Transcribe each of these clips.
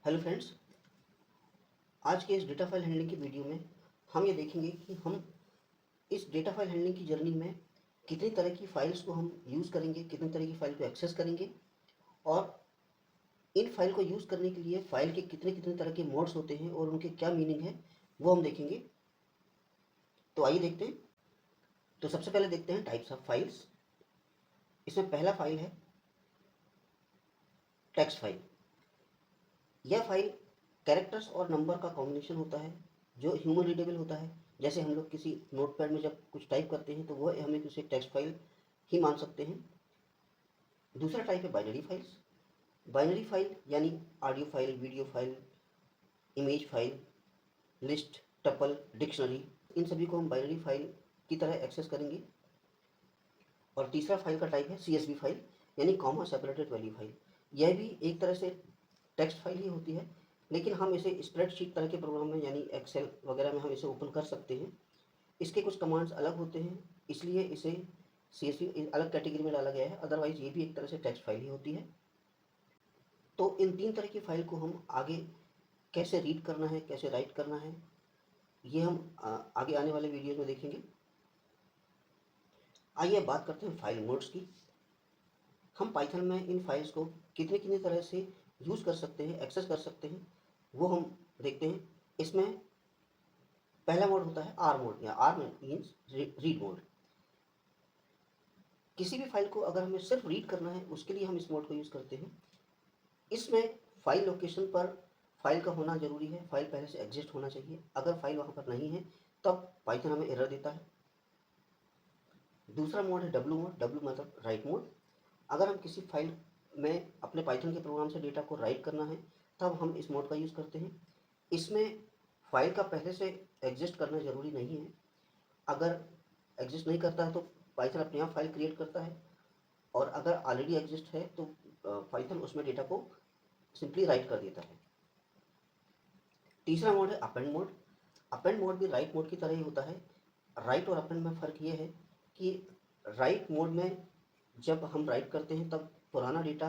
Hello friends, आज के इस डेटा फाइल हैंडलिंग की वीडियो में हम ये देखेंगे कि हम इस डेटा फाइल हैंडलिंग की जर्नी में कितनी तरह की फाइल्स को हम यूज़ करेंगे, कितनी तरह की फाइल को एक्सेस करेंगे और इन फाइल को यूज़ करने के लिए फाइल के कितने कितने तरह के मोड्स होते हैं और उनके क्या मीनिंग है वो हम देखेंगे। तो आइए देखते हैं। तो सबसे पहले देखते हैं टाइप्स ऑफ फाइल्स। इसमें पहला फाइल है टेक्स्ट फाइल। यह फाइल कैरेक्टर्स और नंबर का कॉम्बिनेशन होता है जो ह्यूमन रीडेबल होता है। जैसे हम लोग किसी नोटपैड में जब कुछ टाइप करते हैं तो वह हमें उसे टेक्स्ट फाइल ही मान सकते हैं। दूसरा टाइप है बाइनरी फाइल्स। बाइनरी फाइल यानी audio file, video file, image file, list, tuple, dictionary, इन सभी को हम बाइनरी फाइल की तरह एक्सेस करेंगे। और तीसरा फाइल का टाइप है CSV फाइल यानी कॉमा सेपरेटेड वैल्यू फाइल। यह भी एक तरह से टेक्स्ट फाइल ही होती है, लेकिन हम इसे स्प्रेडशीट तरह के प्रोग्राम में यानी एक्सेल वगैरह में हम इसे ओपन कर सकते हैं। इसके कुछ कमांड्स अलग होते हैं, इसलिए इसे CSV अलग कैटेगरी में डाला गया है। अदरवाइज ये भी एक तरह से टेक्स्ट फाइल ही होती है। तो इन तीन तरह की फाइल को हम आगे कैसे रीड करना है, कैसे राइट करना है, ये हम आगे आने वाले वीडियोज में देखेंगे। आइए अब बात करते हैं फाइल मोड्स की। हम पाइथन में इन फाइल्स को कितने कितने तरह से यूज़ कर सकते हैं, एक्सेस कर सकते हैं, वो हम देखते हैं। इसमें पहला मोड होता है आर मोड या आर मीन्स रीड मोड। किसी भी फाइल को अगर हमें सिर्फ रीड करना है उसके लिए हम इस मोड को यूज़ करते हैं। इसमें फाइल लोकेशन पर फाइल का होना जरूरी है, फाइल पहले से एग्जिस्ट होना चाहिए। अगर फाइल वहाँ पर नहीं है तब पाइथन हमें एरर देता है। दूसरा मोड है डब्ल्यू मोड। डब्ल्यू मतलब राइट मोड। अगर हम किसी फाइल में अपने पाइथन के प्रोग्राम से डेटा को राइट करना है तब हम इस मोड का यूज़ करते हैं। इसमें फाइल का पहले से एग्जिस्ट करना ज़रूरी नहीं है। अगर एग्जिस्ट नहीं करता है तो पाइथन अपने आप फाइल क्रिएट करता है, और अगर ऑलरेडी एग्जिस्ट है तो पाइथन उसमें डेटा को सिंपली राइट कर देता है। तीसरा मोड है अपेंड मोड। अपेंड मोड भी राइट मोड की तरह ही होता है। राइट और अपेंड में फ़र्क ये है कि राइट मोड में जब हम राइट करते हैं तब पुराना डेटा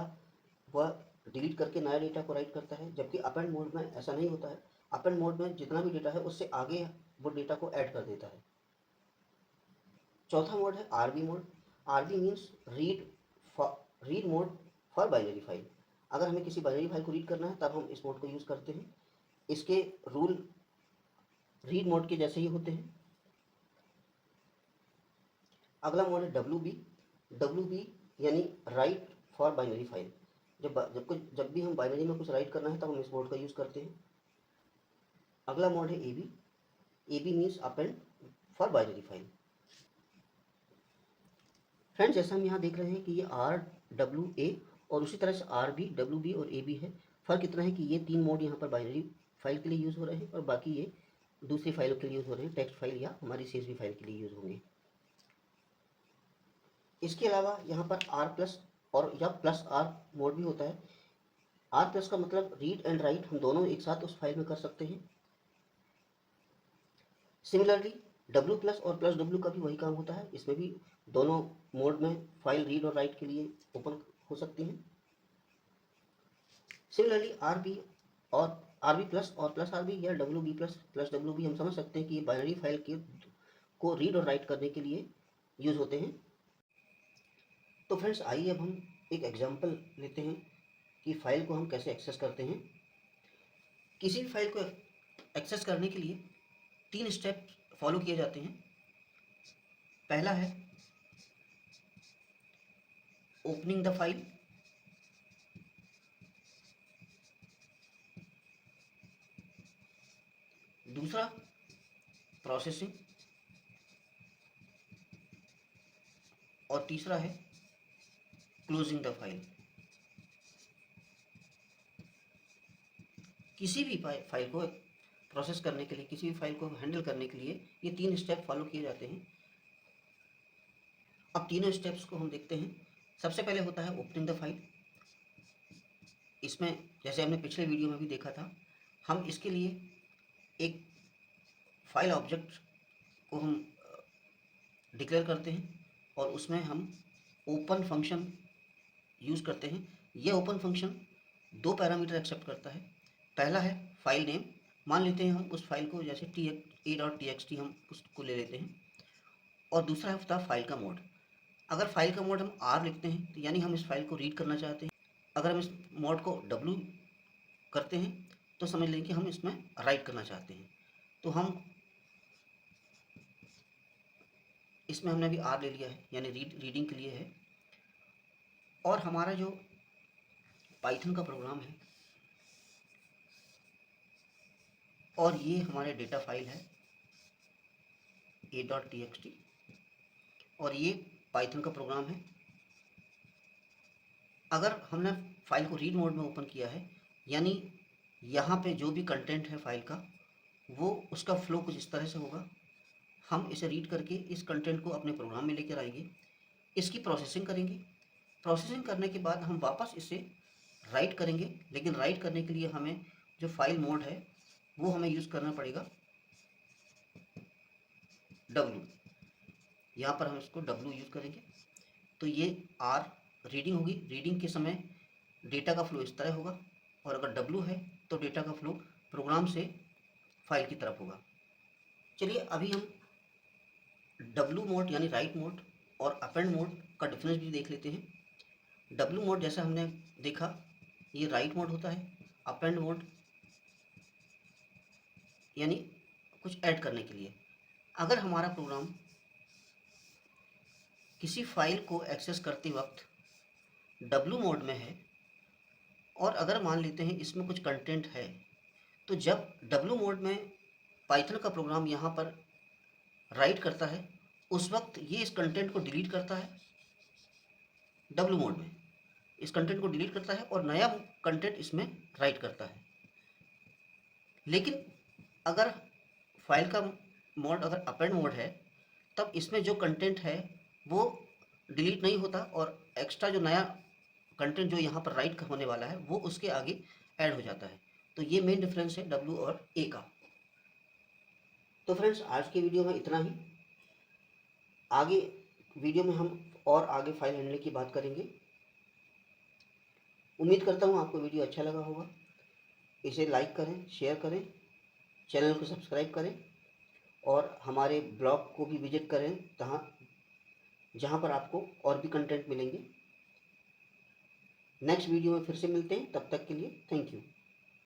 वह डिलीट करके नया डेटा को राइट करता है, जबकि अपेंड मोड में ऐसा नहीं होता है। अपेंड मोड में जितना भी डेटा है उससे आगे वो डेटा को ऐड कर देता है। चौथा मोड है RB mode. RB means read mode for binary file. अगर हमें किसी बाइनरी फाइल को रीड करना है तब हम इस मोड को यूज़ करते हैं। इसके रूल रीड मोड के जैसे ही होते हैं। अगला मोड है डब्ल्यू बी। डब्ल्यू बी यानी राइट फॉर बाइनरी फाइल। जब भी हम बाइनरी में कुछ राइट करना है तब हम इस मोड का यूज़ करते हैं। अगला मोड है A B. A B means append for binary file. Friends, जैसा हम यहाँ देख रहे हैं कि ये RWA और उसी तरह से RB, WB और AB है। फ़र्क इतना है कि ये तीन मोड यहाँ पर बाइनरी फाइल के लिए यूज़ हो रहे हैं और बाकी ये दूसरी फाइलों के लिए यूज़ हो रहे हैं, टेक्स्ट फाइल या हमारी CSV फाइल के लिए यूज़ होंगे। इसके अलावा यहाँ पर R प्लस और या प्लस R मोड भी होता है। R प्लस का मतलब रीड एंड राइट हम दोनों एक साथ उस फाइल में कर सकते हैं। सिमिलरली W प्लस और प्लस W का भी वही काम होता है। इसमें भी दोनों मोड में फाइल रीड और राइट के लिए ओपन हो सकती हैं। सिमिलरली RB और RB प्लस और प्लस RB या WB प्लस प्लस WB हम समझ सकते हैं कि ये बाइनरी फाइल के को रीड और राइट करने के लिए यूज़ होते हैं। तो फ्रेंड्स, आइए अब हम एक एग्जांपल लेते हैं कि फ़ाइल को हम कैसे एक्सेस करते हैं। किसी भी फाइल को एक्सेस करने के लिए तीन स्टेप फॉलो किए जाते हैं। पहला है ओपनिंग द फाइल। दूसरा प्रोसेसिंग, और तीसरा है क्लोजिंग द फाइल। किसी भी फाइल को प्रोसेस करने के लिए, किसी भी फाइल को हैंडल करने के लिए ये तीन स्टेप फॉलो किए जाते हैं। अब तीनों स्टेप्स को हम देखते हैं। सबसे पहले होता है ओपनिंग द फाइल। इसमें जैसे हमने पिछले वीडियो में भी देखा था, हम इसके लिए एक फाइल ऑब्जेक्ट को हम डिक्लेयर करते हैं और उसमें हम ओपन फंक्शन यूज़ करते हैं। यह ओपन फंक्शन दो पैरामीटर एक्सेप्ट करता है। पहला है फाइल नेम, मान लेते हैं हम उस फाइल को जैसे a.txt हम उसको ले लेते हैं। और दूसरा होता है फाइल का मोड। अगर फाइल का मोड हम R लिखते हैं तो यानी हम इस फाइल को रीड करना चाहते हैं। अगर हम इस मोड को W करते हैं तो समझ लें कि हम इसमें राइट करना चाहते हैं। तो हम इसमें हमने अभी R ले लिया है, यानी रीडिंग के लिए है। और हमारा जो पाइथन का प्रोग्राम है और ये हमारे डेटा फाइल है a.txt और ये पाइथन का प्रोग्राम है। अगर हमने फाइल को रीड मोड में ओपन किया है, यानी यहाँ पे जो भी कंटेंट है फाइल का वो उसका फ्लो कुछ इस तरह से होगा। हम इसे रीड करके इस कंटेंट को अपने प्रोग्राम में लेकर आएंगे, इसकी प्रोसेसिंग करेंगे। प्रोसेसिंग करने के बाद हम वापस इसे राइट करेंगे, लेकिन राइट करने के लिए हमें जो फाइल मोड है वो हमें यूज़ करना पड़ेगा W। यहाँ पर हम इसको W यूज़ करेंगे तो ये R रीडिंग होगी। रीडिंग के समय डेटा का फ्लो इस तरह होगा, और अगर W है तो डेटा का फ्लो प्रोग्राम से फाइल की तरफ होगा। चलिए अभी हम W मोड यानी राइट मोड और अपेंड मोड का डिफरेंस भी देख लेते हैं। W मोड जैसा हमने देखा ये राइट मोड होता है, अपेंड मोड यानी कुछ ऐड करने के लिए। अगर हमारा प्रोग्राम किसी फाइल को एक्सेस करते वक्त W मोड में है और अगर मान लेते हैं इसमें कुछ कंटेंट है, तो जब W मोड में पाइथन का प्रोग्राम यहाँ पर राइट करता है उस वक्त ये इस कंटेंट को डिलीट करता है। W मोड में इस कंटेंट को डिलीट करता है और नया कंटेंट इसमें राइट करता है। लेकिन अगर फाइल का मोड अगर अपेंड मोड है तब इसमें जो कंटेंट है वो डिलीट नहीं होता और एक्स्ट्रा जो नया कंटेंट जो यहाँ पर राइट होने वाला है वो उसके आगे ऐड हो जाता है। तो ये मेन डिफरेंस है W और A का। तो फ्रेंड्स आज की वीडियो में इतना ही। आगे वीडियो में हम और आगे फाइल हैंडलिंग की बात करेंगे। उम्मीद करता हूँ आपको वीडियो अच्छा लगा होगा। इसे लाइक करें, शेयर करें, चैनल को सब्सक्राइब करें और हमारे ब्लॉग को भी विजिट करें जहाँ पर आपको और भी कंटेंट मिलेंगे। नेक्स्ट वीडियो में फिर से मिलते हैं, तब तक के लिए थैंक यू।